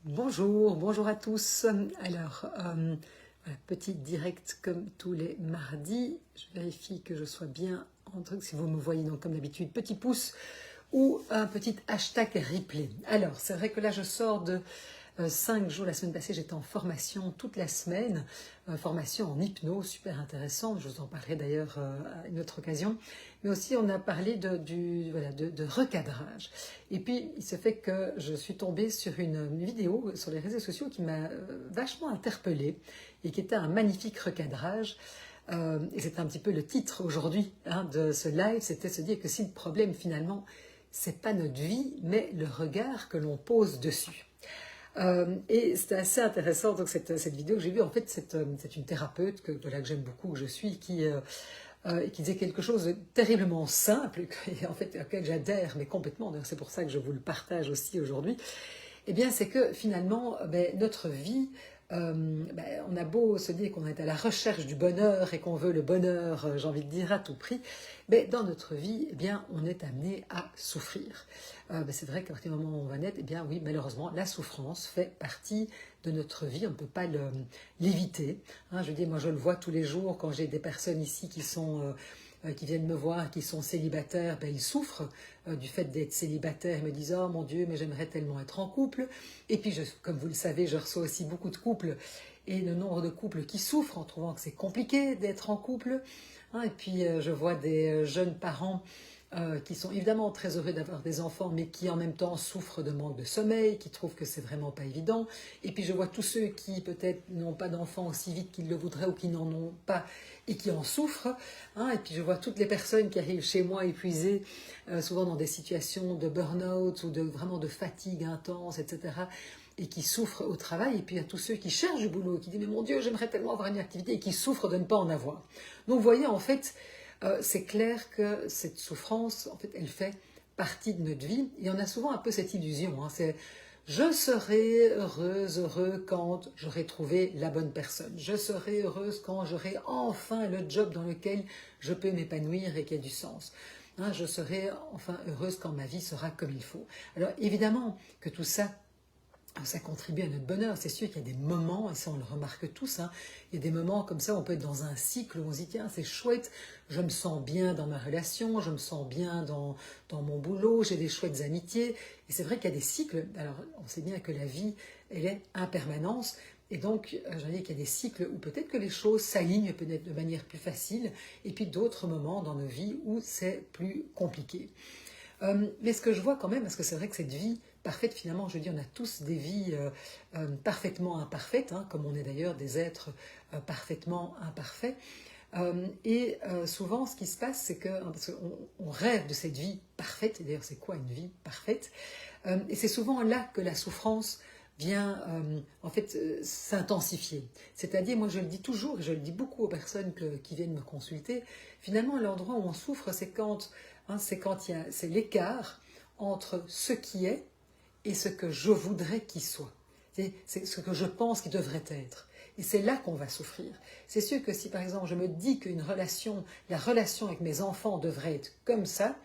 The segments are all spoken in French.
Bonjour, bonjour à tous. Alors, voilà, petit direct comme tous les mardis. Je vérifie que je sois bien en truc. Si vous me voyez, donc comme d'habitude, petit pouce ou un petit hashtag replay. Alors, c'est vrai que là, je sors de 5 jours. La semaine passée, j'étais en formation toute la semaine, formation en hypnose, super intéressante. Je vous en parlerai d'ailleurs à une autre occasion. Mais aussi, on a parlé de recadrage. Et puis, il se fait que je suis tombée sur une vidéo sur les réseaux sociaux qui m'a vachement interpellée et qui était un magnifique recadrage. Et c'est un petit peu le titre aujourd'hui de ce live, c'était se dire que si le problème finalement, c'est pas notre vie, mais le regard que l'on pose dessus. Et c'était assez intéressant, donc cette vidéo que j'ai vue, en fait, c'est une thérapeute de là que j'aime beaucoup, que je suis, qui disait quelque chose de terriblement simple, et en fait, auquel j'adhère, mais complètement, c'est pour ça que je vous le partage aussi aujourd'hui. Eh bien, c'est que finalement, notre vie, on a beau se dire qu'on est à la recherche du bonheur et qu'on veut le bonheur, j'ai envie de dire, à tout prix, dans notre vie, eh bien, on est amené à souffrir. C'est vrai qu'à partir du moment où on va naître, eh bien, oui, malheureusement, la souffrance fait partie de notre vie, on ne peut pas l'éviter. Je veux dire, moi, je le vois tous les jours quand j'ai des personnes ici qui viennent me voir, qui sont célibataires, ils souffrent du fait d'être célibataires. Ils me disent « Oh mon Dieu, mais j'aimerais tellement être en couple ». Et puis, comme vous le savez, je reçois aussi beaucoup de couples et le nombre de couples qui souffrent en trouvant que c'est compliqué d'être en couple. Et puis, je vois des jeunes parents qui sont évidemment très heureux d'avoir des enfants, mais qui en même temps souffrent de manque de sommeil, qui trouvent que c'est vraiment pas évident. Et puis je vois tous ceux qui peut-être n'ont pas d'enfants aussi vite qu'ils le voudraient ou qui n'en ont pas et qui en souffrent. Et puis je vois toutes les personnes qui arrivent chez moi épuisées, souvent dans des situations de burn-out ou vraiment de fatigue intense, etc., et qui souffrent au travail. Et puis il y a tous ceux qui cherchent du boulot, qui disent « Mais mon Dieu, j'aimerais tellement avoir une activité » et qui souffrent de ne pas en avoir. Donc vous voyez, en fait, c'est clair que cette souffrance, en fait, elle fait partie de notre vie. Et on a souvent un peu cette illusion. C'est « je serai heureuse, heureux quand j'aurai trouvé la bonne personne. Je serai heureuse quand j'aurai enfin le job dans lequel je peux m'épanouir et qui a du sens. Je serai enfin heureuse quand ma vie sera comme il faut. » Alors évidemment que tout ça, ça contribue à notre bonheur. C'est sûr qu'il y a des moments, et ça on le remarque tous, il y a des moments comme ça où on peut être dans un cycle où on se dit tiens c'est chouette, je me sens bien dans ma relation, je me sens bien dans mon boulot, j'ai des chouettes amitiés. Et c'est vrai qu'il y a des cycles. Alors on sait bien que la vie, elle est impermanence. Et donc, je veux dire qu'il y a des cycles où peut-être que les choses s'alignent peut-être de manière plus facile, et puis d'autres moments dans nos vies où c'est plus compliqué. Mais ce que je vois quand même, parce que c'est vrai que cette vie parfaite, finalement, je dis, on a tous des vies parfaitement imparfaites, comme on est d'ailleurs des êtres parfaitement imparfaits. Souvent, ce qui se passe, c'est parce qu'on rêve de cette vie parfaite, et d'ailleurs, c'est quoi une vie parfaite? Et c'est souvent là que la souffrance vient en fait s'intensifier. C'est-à-dire, moi je le dis toujours, et je le dis beaucoup aux personnes qui viennent me consulter, finalement l'endroit où on souffre, c'est l'écart entre ce qui est et ce que je voudrais qu'il soit. C'est ce que je pense qu'il devrait être. Et c'est là qu'on va souffrir. C'est sûr que si par exemple je me dis la relation avec mes enfants devrait être comme ça,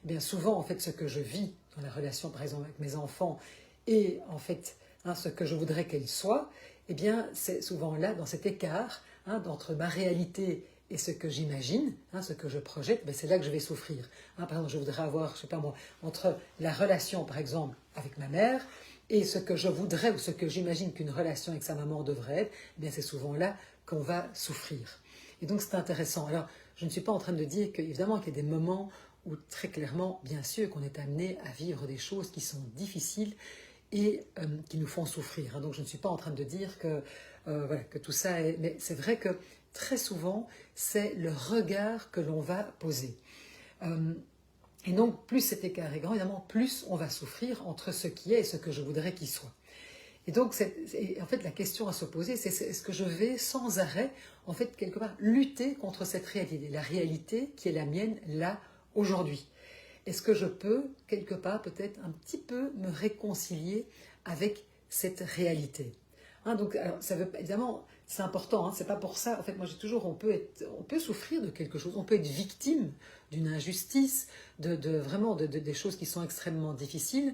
eh bien souvent en fait ce que je vis dans la relation par exemple avec mes enfants et en fait ce que je voudrais qu'elle soit, eh bien c'est souvent là dans cet écart entre ma réalité et ce que j'imagine, ce que je projette, c'est là que je vais souffrir. Par exemple, je voudrais avoir, je sais pas moi, entre la relation, par exemple, avec ma mère et ce que je voudrais ou ce que j'imagine qu'une relation avec sa maman devrait être, c'est souvent là qu'on va souffrir. Et donc, c'est intéressant. Alors, je ne suis pas en train de dire qu'évidemment qu'il y a des moments où, très clairement, bien sûr, qu'on est amené à vivre des choses qui sont difficiles et qui nous font souffrir. Donc, je ne suis pas en train de dire que tout ça est... Mais c'est vrai que très souvent, c'est le regard que l'on va poser. Et donc, plus cet écart est grand, évidemment, plus on va souffrir entre ce qui est et ce que je voudrais qu'il soit. Et donc, en fait, la question à se poser, c'est est-ce que je vais sans arrêt, en fait, quelque part, lutter contre cette réalité, la réalité qui est la mienne, là, aujourd'hui. Est-ce que je peux, quelque part, peut-être un petit peu me réconcilier avec cette réalité? Donc, alors, ça veut, évidemment, c'est important, c'est pas pour ça. En fait, moi, j'ai toujours, on peut souffrir de quelque chose, on peut être victime d'une injustice, vraiment des choses qui sont extrêmement difficiles.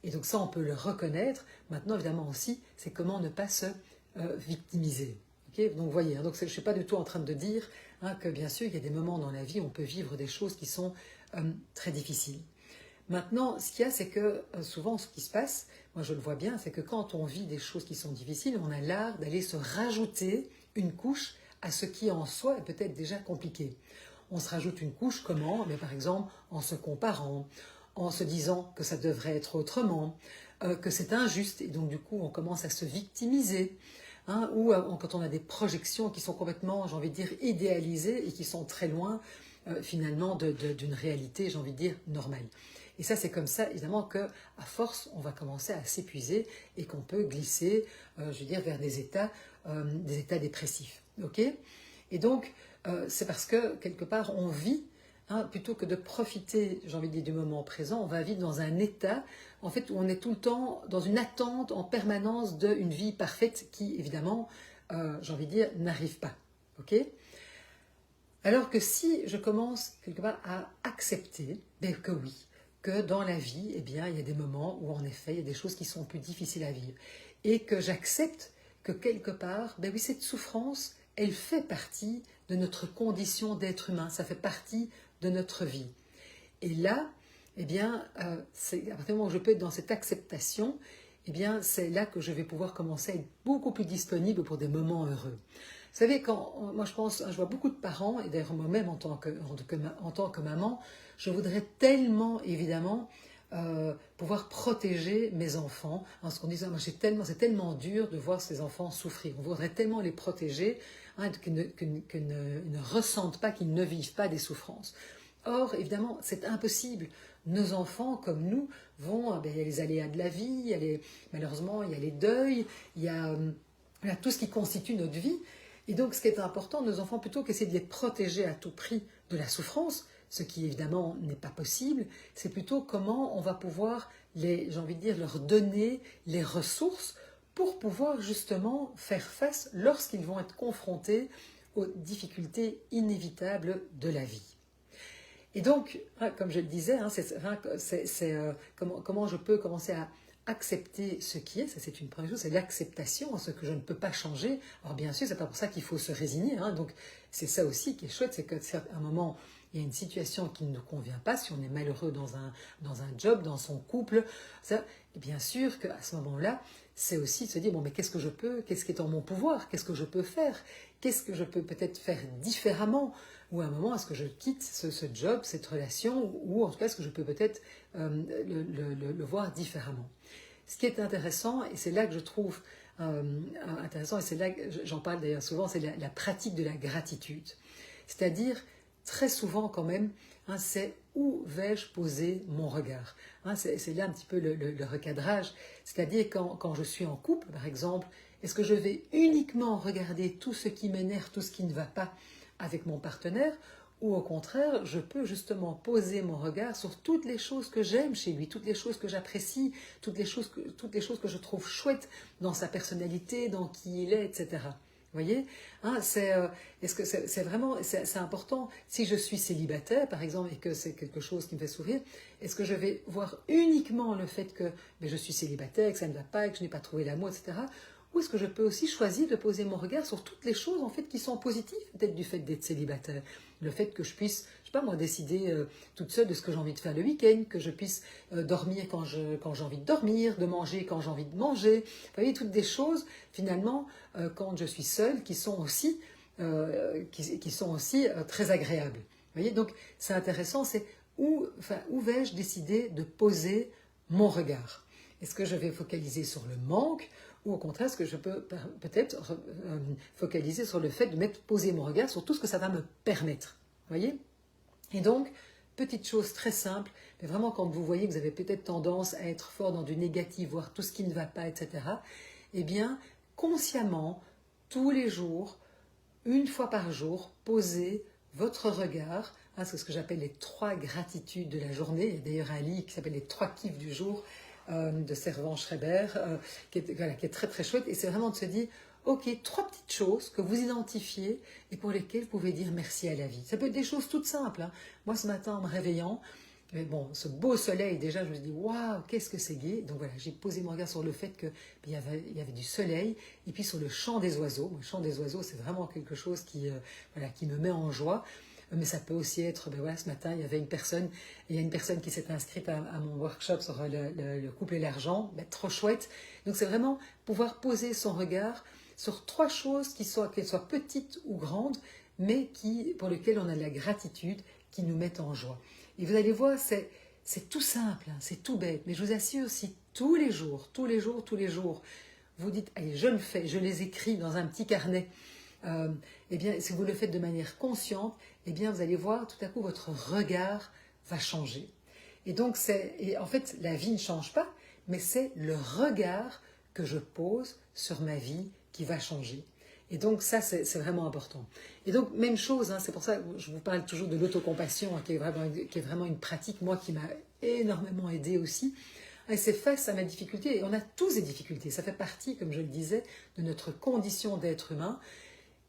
Et donc ça, on peut le reconnaître. Maintenant, évidemment aussi, c'est comment ne pas se victimiser. Okay, donc vous voyez, hein, donc je ne suis pas du tout en train de dire que bien sûr, il y a des moments dans la vie où on peut vivre des choses qui sont très difficiles. Maintenant, ce qu'il y a, c'est que souvent, ce qui se passe, moi je le vois bien, c'est que quand on vit des choses qui sont difficiles, on a l'art d'aller se rajouter une couche à ce qui en soi est peut-être déjà compliqué. On se rajoute une couche comment? Mais par exemple, en se comparant, en se disant que ça devrait être autrement, que c'est injuste, et donc du coup on commence à se victimiser. Ou quand on a des projections qui sont complètement, j'ai envie de dire, idéalisées et qui sont très loin finalement d'une réalité, j'ai envie de dire, normale. Et ça, c'est comme ça, évidemment, qu'à force, on va commencer à s'épuiser et qu'on peut glisser, je veux dire, vers des états dépressifs. Ok? Et donc, c'est parce que, quelque part, on vit, plutôt que de profiter, j'ai envie de dire, du moment présent, on va vivre dans un état, en fait, où on est tout le temps dans une attente en permanence d'une vie parfaite qui, évidemment, j'ai envie de dire, n'arrive pas. Ok? Alors que si je commence, quelque part, à accepter, que oui, que dans la vie, eh bien, il y a des moments où, en effet, il y a des choses qui sont plus difficiles à vivre. Et que j'accepte que, quelque part, oui, cette souffrance, elle fait partie de notre condition d'être humain. Ça fait partie de notre vie. Et là, eh bien, c'est à partir du moment où je peux être dans cette acceptation, eh bien, c'est là que je vais pouvoir commencer à être beaucoup plus disponible pour des moments heureux. Vous savez, moi je vois beaucoup de parents, et d'ailleurs moi-même en tant que maman, je voudrais tellement, évidemment, pouvoir protéger mes enfants. Parce qu'on dit, c'est tellement dur de voir ces enfants souffrir. On voudrait tellement les protéger, qu'ils ne ressentent pas, qu'ils ne vivent pas des souffrances. Or, évidemment, c'est impossible. Nos enfants, comme nous, il y a les aléas de la vie, malheureusement, il y a les deuils, il y a tout ce qui constitue notre vie. Et donc, ce qui est important, nos enfants, plutôt qu'essayer de les protéger à tout prix de la souffrance, ce qui évidemment n'est pas possible, c'est plutôt comment on va pouvoir j'ai envie de dire, leur donner les ressources pour pouvoir justement faire face lorsqu'ils vont être confrontés aux difficultés inévitables de la vie. Et donc, comme je le disais, comment je peux commencer à accepter ce qui est, ça c'est une première chose, c'est l'acceptation, ce que je ne peux pas changer. Alors bien sûr, c'est pas pour ça qu'il faut se résigner, donc c'est ça aussi qui est chouette, c'est qu'à un moment, il y a une situation qui ne nous convient pas, si on est malheureux dans un job, dans son couple, ça, bien sûr qu'à ce moment-là, c'est aussi de se dire, bon, mais qu'est-ce qui est en mon pouvoir, qu'est-ce que je peux faire, qu'est-ce que je peux peut-être faire différemment, ou à un moment, est-ce que je quitte ce job, cette relation, ou en tout cas, est-ce que je peux peut-être le voir différemment. Ce qui est intéressant, et c'est là que je trouve intéressant, et c'est là que j'en parle d'ailleurs souvent, c'est la pratique de la gratitude. C'est-à-dire, très souvent quand même, c'est où vais-je poser mon regard. C'est là un petit peu le recadrage. C'est-à-dire quand je suis en couple, par exemple, est-ce que je vais uniquement regarder tout ce qui m'énerve, tout ce qui ne va pas avec mon partenaire, ou au contraire, je peux justement poser mon regard sur toutes les choses que j'aime chez lui, toutes les choses que j'apprécie, toutes les choses que je trouve chouettes dans sa personnalité, dans qui il est, etc. Vous voyez, est-ce que c'est vraiment, c'est important. Si je suis célibataire, par exemple, et que c'est quelque chose qui me fait sourire, est-ce que je vais voir uniquement le fait que je suis célibataire, que ça ne va pas, que je n'ai pas trouvé l'amour, etc. Ou est-ce que je peux aussi choisir de poser mon regard sur toutes les choses en fait qui sont positives, peut-être du fait d'être célibataire, le fait que je puisse, je sais pas moi, décider toute seule de ce que j'ai envie de faire le week-end, que je puisse dormir quand j'ai envie de dormir, de manger quand j'ai envie de manger. Vous voyez, toutes des choses finalement quand je suis seule qui sont aussi très agréables. Vous voyez, donc c'est intéressant, c'est où vais-je décider de poser mon regard? Est-ce que je vais focaliser sur le manque? Ou au contraire, est-ce que je peux peut-être focaliser sur le fait de poser mon regard sur tout ce que ça va me permettre. Vous voyez? Et donc, petite chose très simple, mais vraiment quand vous voyez que vous avez peut-être tendance à être fort dans du négatif, voir tout ce qui ne va pas, etc., eh bien, consciemment, tous les jours, une fois par jour, posez votre regard, c'est ce que j'appelle les 3 gratitudes de la journée. Il y a d'ailleurs un livre qui s'appelle les 3 kiffs du jour, de Servan Schreiber, qui est très très chouette, et c'est vraiment de se dire, ok, 3 petites choses que vous identifiez et pour lesquelles vous pouvez dire merci à la vie. Ça peut être des choses toutes simples. Moi ce matin en me réveillant, Mais bon, ce beau soleil, déjà, je me suis dit, waouh, qu'est-ce que c'est gai. Donc voilà, j'ai posé mon regard sur le fait qu'il y avait du soleil, et puis sur le chant des oiseaux. Le chant des oiseaux, c'est vraiment quelque chose voilà, qui me met en joie. Mais ça peut aussi être, ben voilà, ce matin, il y a une personne qui s'est inscrite à mon workshop sur le couple et l'argent. Ben, trop chouette. Donc c'est vraiment pouvoir poser son regard sur trois choses qu'elles soient petites ou grandes, mais pour lesquelles on a de la gratitude, qui nous mettent en joie. Et vous allez voir, c'est tout simple, hein, c'est tout bête, mais je vous assure, si tous les jours, vous dites, allez, je le fais, je les écris dans un petit carnet, eh bien, si vous le faites de manière consciente, eh bien, vous allez voir, tout à coup, votre regard va changer. Et donc, en fait, la vie ne change pas, mais c'est le regard que je pose sur ma vie qui va changer. Et donc ça, c'est vraiment important. Et donc, même chose, hein, c'est pour ça que je vous parle toujours de l'autocompassion, hein, qui est vraiment une pratique, moi, qui m'a énormément aidée aussi. Et c'est face à ma difficulté, et on a tous des difficultés, ça fait partie, comme je le disais, de notre condition d'être humain.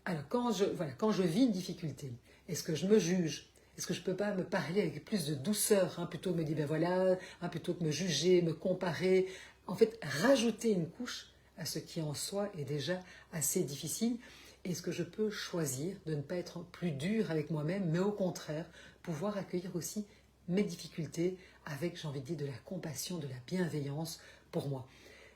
Alors, quand je vis une difficulté, est-ce que je me juge? Est-ce que je ne peux pas me parler avec plus de douceur, hein, plutôt que me dire, ben voilà, hein, plutôt que me juger, me comparer, en fait, rajouter une couche à ce qui en soi est déjà assez difficile. Est-ce que je peux choisir de ne pas être plus dur avec moi-même, mais au contraire, pouvoir accueillir aussi mes difficultés avec, j'ai envie de dire, de la compassion, de la bienveillance pour moi.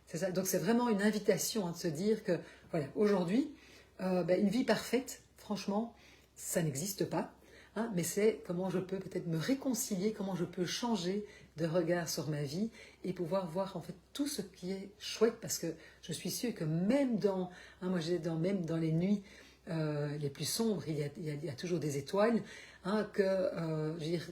C'est ça. Donc c'est vraiment une invitation, hein, de se dire que, voilà, aujourd'hui, une vie parfaite, franchement, ça n'existe pas. Hein, mais c'est comment je peux peut-être me réconcilier, comment je peux changer de regard sur ma vie et pouvoir voir en fait tout ce qui est chouette, parce que je suis sûre que même même dans les nuits les plus sombres, il y a toujours des étoiles. Hein,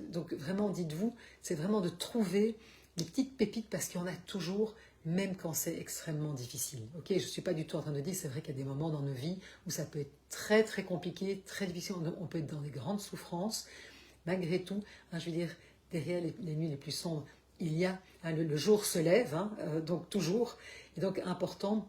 donc vraiment, dites-vous, c'est vraiment de trouver des petites pépites, parce qu'il y en a toujours, même quand c'est extrêmement difficile. Ok, je ne suis pas du tout en train de dire, c'est vrai qu'il y a des moments dans nos vies où ça peut être très très compliqué, très difficile, on peut être dans des grandes souffrances. Malgré tout, hein, je veux dire, derrière les nuits les plus sombres, il y a, hein, le jour se lève, hein, donc toujours. Et donc important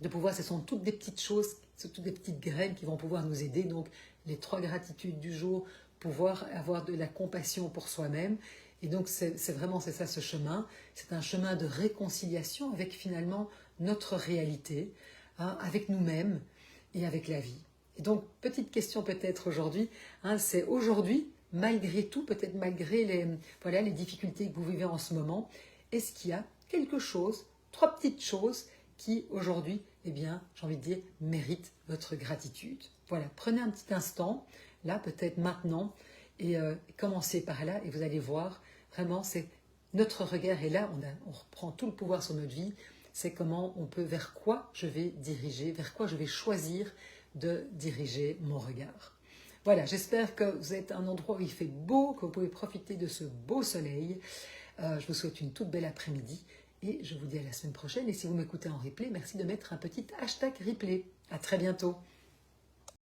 de pouvoir, ce sont toutes des petites choses, c'est toutes des petites graines qui vont pouvoir nous aider. Donc les 3 gratitudes du jour, pouvoir avoir de la compassion pour soi-même. Et donc c'est ça ce chemin. C'est un chemin de réconciliation avec finalement notre réalité, hein, avec nous-mêmes et avec la vie. Et donc petite question peut-être aujourd'hui, hein, c'est aujourd'hui, malgré tout, peut-être malgré les difficultés que vous vivez en ce moment, est-ce qu'il y a quelque chose, 3 petites choses qui aujourd'hui, eh bien, j'ai envie de dire, méritent votre gratitude. Voilà, prenez un petit instant, là peut-être maintenant, et commencez par là, et vous allez voir, vraiment, c'est notre regard est là, on reprend tout le pouvoir sur notre vie, c'est comment on peut, vers quoi je vais diriger, vers quoi je vais choisir de diriger mon regard. Voilà, j'espère que vous êtes à un endroit où il fait beau, que vous pouvez profiter de ce beau soleil. Je vous souhaite une toute belle après-midi et je vous dis à la semaine prochaine. Et si vous m'écoutez en replay, merci de mettre un petit hashtag replay. À très bientôt.